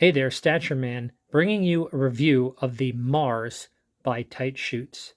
Hey there, Stature Man, bringing you a review of the M.A.R.S by Chutes.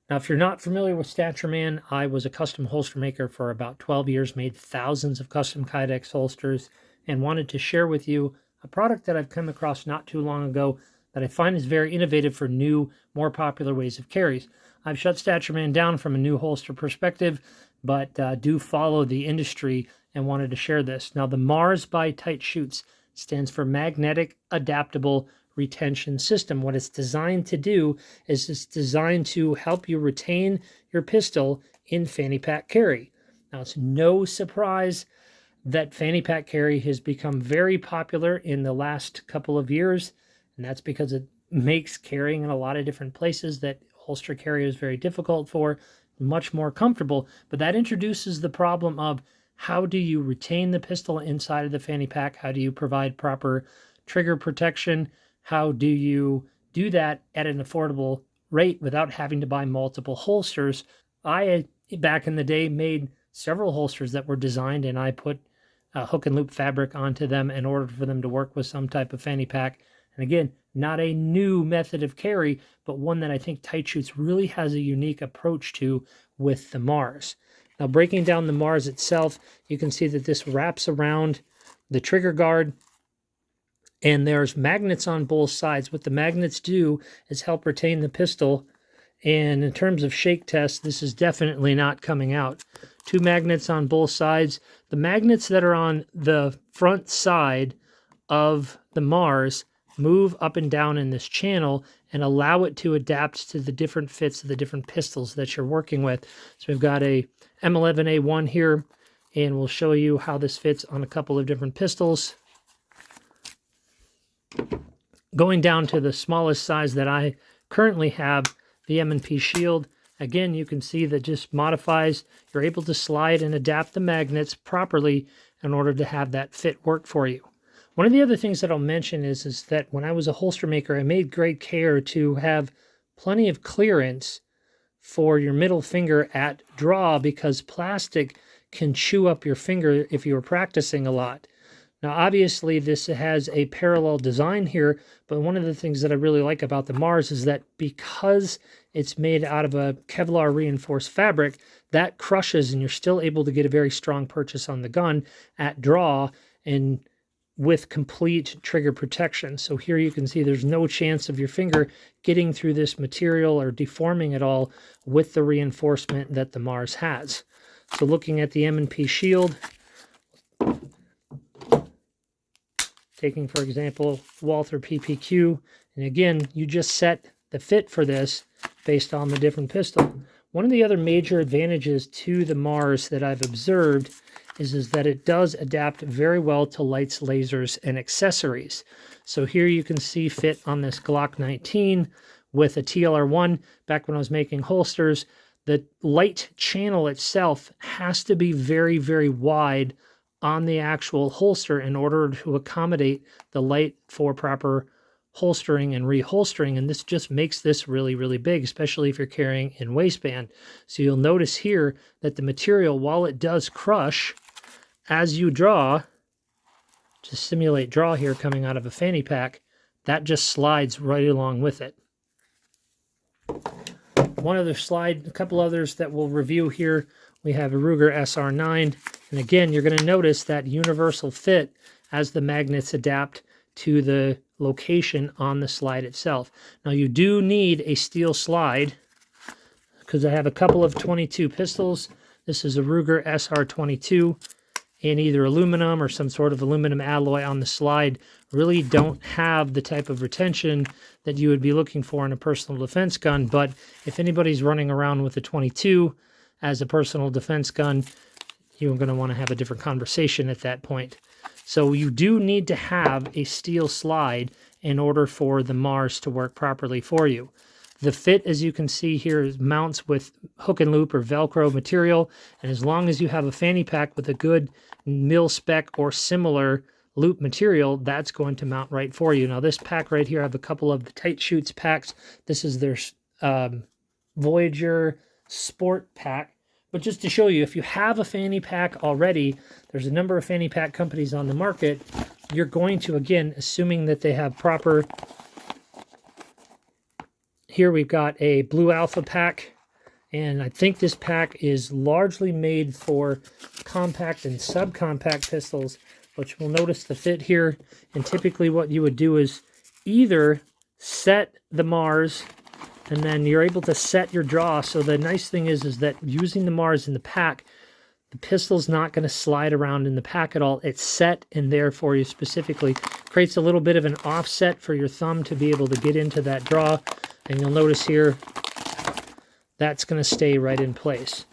Now, if you're not familiar with Stature Man, I was a custom holster maker for about 12 years, made thousands of custom Kydex holsters, and wanted to share with you a product that I've come across not too long ago that I find is very innovative for new, more popular ways of carries. I've shut Stature Man down from a new holster perspective, but do follow the industry and wanted to share this. Now, the M.A.R.S by Chutes stands for Magnetic Adaptable Retention System. What it's designed to do is it's designed to help you retain your pistol in fanny pack carry. Now, it's no surprise that fanny pack carry has become very popular in the last couple of years, and that's because it makes carrying in a lot of different places that holster carry is very difficult for much more comfortable. But that introduces the problem of how do you retain the pistol inside of the fanny pack? How do you provide proper trigger protection? How do you do that at an affordable rate without having to buy multiple holsters? I, back in the day, made several holsters that were designed, and I put hook and loop fabric onto them in order for them to work with some type of fanny pack. And again, not a new method of carry, but one that I think Chutes really has a unique approach to with the M.A.R.S. Now, breaking down the M.A.R.S itself, you can see that this wraps around the trigger guard, and there's magnets on both sides. What the magnets do is help retain the pistol, and in terms of shake test, this is definitely not coming out. Two magnets on both sides. The magnets that are on the front side of the M.A.R.S move up and down in this channel and allow it to adapt to the different fits of the different pistols that you're working with. So we've got a M11A1 here, and we'll show you how this fits on a couple of different pistols. Going down to the smallest size that I currently have, the M&P Shield. Again, you can see that just modifies. You're able to slide and adapt the magnets properly in order to have that fit work for you. One of the other things that I'll mention is that when I was a holster maker, I made great care to have plenty of clearance for your middle finger at draw, because plastic can chew up your finger if you were practicing a lot. Now, obviously, this has a parallel design here, but one of the things that I really like about the M.A.R.S is that because it's made out of a Kevlar reinforced fabric, that crushes and you're still able to get a very strong purchase on the gun at draw and with complete trigger protection. So here you can see there's no chance of your finger getting through this material or deforming at all with the reinforcement that the M.A.R.S has. So looking at the M&P Shield, taking, for example, Walther PPQ, and again, you just set the fit for this based on the different pistol. One of the other major advantages to the M.A.R.S that I've observed is that it does adapt very well to lights, lasers, and accessories. So here you can see fit on this Glock 19 with a TLR1. Back when I was making holsters, the light channel itself has to be very, very wide on the actual holster in order to accommodate the light for proper holstering and reholstering, and this just makes this really, really big, especially if you're carrying in waistband. So you'll notice here that the material, while it does crush as you draw, to simulate draw here coming out of a fanny pack, that just slides right along with it. One other slide, a couple others that we'll review here. We have a Ruger SR9, and again, you're going to notice that universal fit as the magnets adapt to the location on the slide itself. Now, you do need a steel slide because I have a couple of 22 pistols. This is a Ruger SR22 in either aluminum or some sort of aluminum alloy on the slide. Really don't have the type of retention that you would be looking for in a personal defense gun, but if anybody's running around with a 22 as a personal defense gun, you're going to want to have a different conversation at that point. So you do need to have a steel slide in order for the M.A.R.S to work properly for you. The fit, as you can see here, mounts with hook and loop or Velcro material, and as long as you have a fanny pack with a good mil-spec or similar loop material, that's going to mount right for you. Now, this pack right here, I have a couple of the Chutes packs. This is their Voyager Sport pack. But just to show you, if you have a fanny pack already, there's a number of fanny pack companies on the market. you're going to, again, assuming that they have proper... Here we've got a Blue Alpha pack, and I think this pack is largely made for compact and subcompact pistols, which will notice the fit here. And typically what you would do is either set the M.A.R.S, and then you're able to set your draw. So the nice thing is that using the M.A.R.S in the pack, the pistol's not going to slide around in the pack at all. It's set in there for you specifically. Creates a little bit of an offset for your thumb to be able to get into that draw. And you'll notice here, that's going to stay right in place.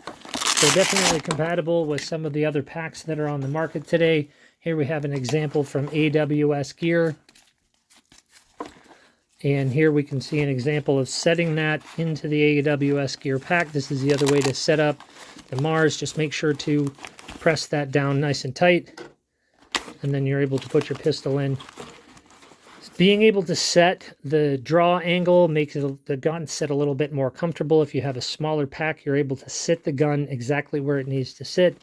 So definitely compatible with some of the other packs that are on the market today. Here we have an example from AWS Gear. And here we can see an example of setting that into the AWS Gear pack. This is the other way to set up the M.A.R.S. Just make sure to press that down nice and tight, and then you're able to put your pistol in. Being able to set the draw angle makes the gun sit a little bit more comfortable. If you have a smaller pack, you're able to sit the gun exactly where it needs to sit.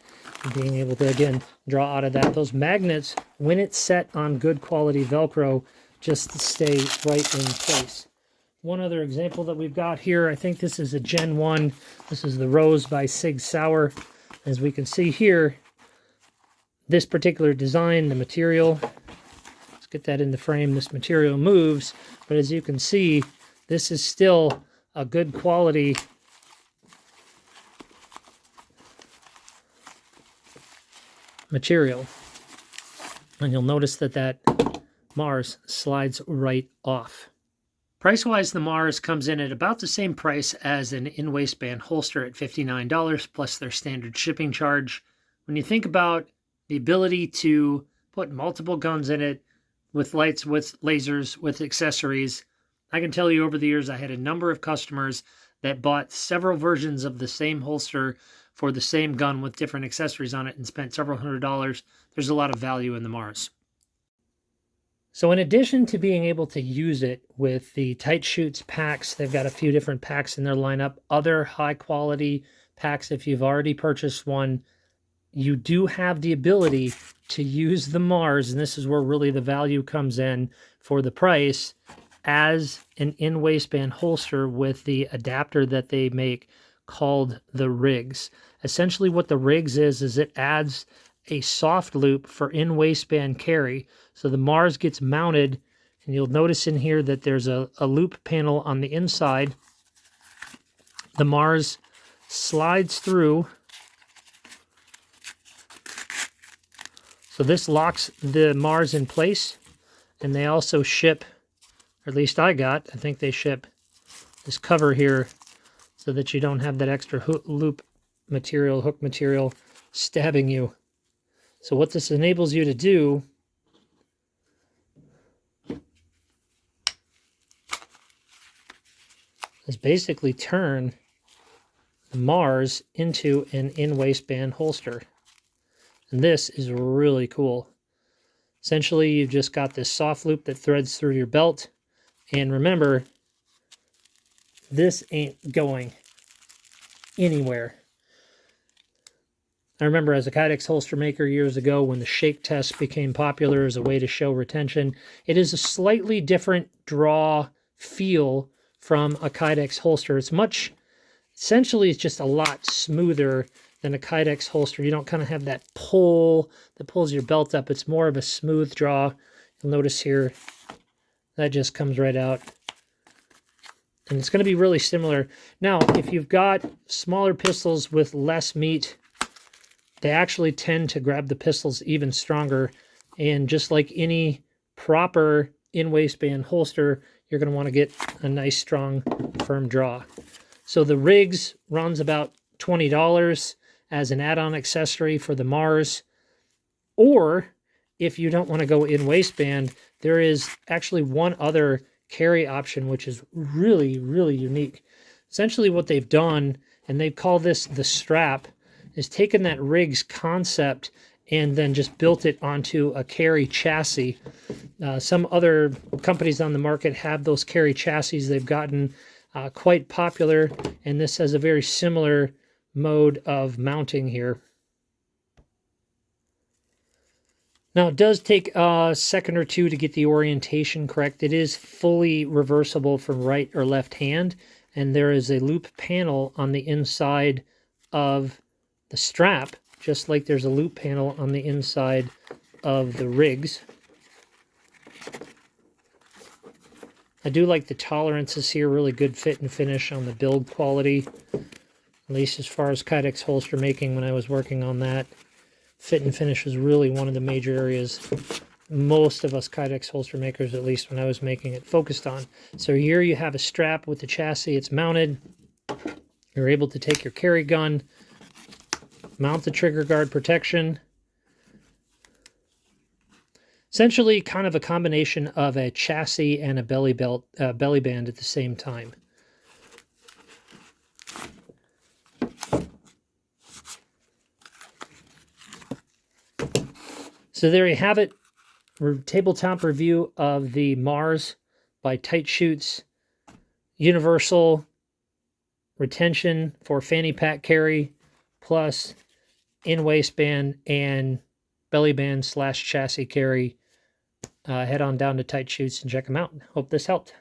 And being able to, again, draw out of that. Those magnets, when it's set on good quality Velcro, just stay right in place. One other example that we've got here, I think this is a Gen 1. This is the Rose by Sig Sauer. As we can see here, this particular design, the material, let's get that in the frame, this material moves, but as you can see, this is still a good quality material. And you'll notice that that M.A.R.S slides right off. Price-wise, the M.A.R.S comes in at about the same price as an in-waistband holster at $59 plus their standard shipping charge. When you think about the ability to put multiple guns in it, with lights, with lasers, with accessories, I can tell you over the years I had a number of customers that bought several versions of the same holster for the same gun with different accessories on it and spent several $100s. There's a lot of value in the M.A.R.S. So in addition to being able to use it with the Tight Chutes packs, they've got a few different packs in their lineup, other high quality packs. If you've already purchased one, you do have the ability to use the M.A.R.S, and this is where really the value comes in for the price, as an in-waistband holster with the adapter that they make called the Rigs. Essentially what the Rigs is it adds a soft loop for in-waistband carry. So the M.A.R.S gets mounted, and you'll notice in here that there's a loop panel on the inside. The M.A.R.S slides through. So this locks the M.A.R.S in place, and they also ship, or at least I think they ship this cover here so that you don't have that extra loop material, hook material stabbing you. So what this enables you to do is basically turn the M.A.R.S into an in-waistband holster. And this is really cool. Essentially, you've just got this soft loop that threads through your belt. And remember, this ain't going anywhere. I remember as a Kydex holster maker years ago when the shake test became popular as a way to show retention. It is a slightly different draw feel from a Kydex holster. Essentially it's just a lot smoother than a Kydex holster. You don't kind of have that pull that pulls your belt up. It's more of a smooth draw. You'll notice here that just comes right out. And it's going to be really similar. Now, if you've got smaller pistols with less meat, they actually tend to grab the pistols even stronger. And just like any proper in-waistband holster, you're going to want to get a nice, strong, firm draw. So the Rigs runs about $20 as an add-on accessory for the M.A.R.S. Or if you don't want to go in-waistband, there is actually one other carry option, which is really, really unique. Essentially what they've done, and they call this the strap, is taken that Rigs concept and then just built it onto a carry chassis. Some other companies on the market have those carry chassis. They've gotten quite popular, and this has a very similar mode of mounting here. Now, it does take a second or two to get the orientation correct. It is fully reversible from right or left hand, and there is a loop panel on the inside of the strap, just like there's a loop panel on the inside of the rigs. I do like the tolerances here, really good fit and finish on the build quality, at least as far as Kydex holster making when I was working on that. Fit and finish was really one of the major areas most of us Kydex holster makers, at least when I was making it, focused on. So here you have a strap with the chassis, it's mounted. You're able to take your carry gun, mount the trigger guard protection. Essentially kind of a combination of a chassis and a belly band at the same time. So there you have it. Tabletop review of the M.A.R.S by Chutes. Universal retention for fanny pack carry, plus in waistband and belly band / chassis carry. Head on down to Chutes and check them out. Hope this helped.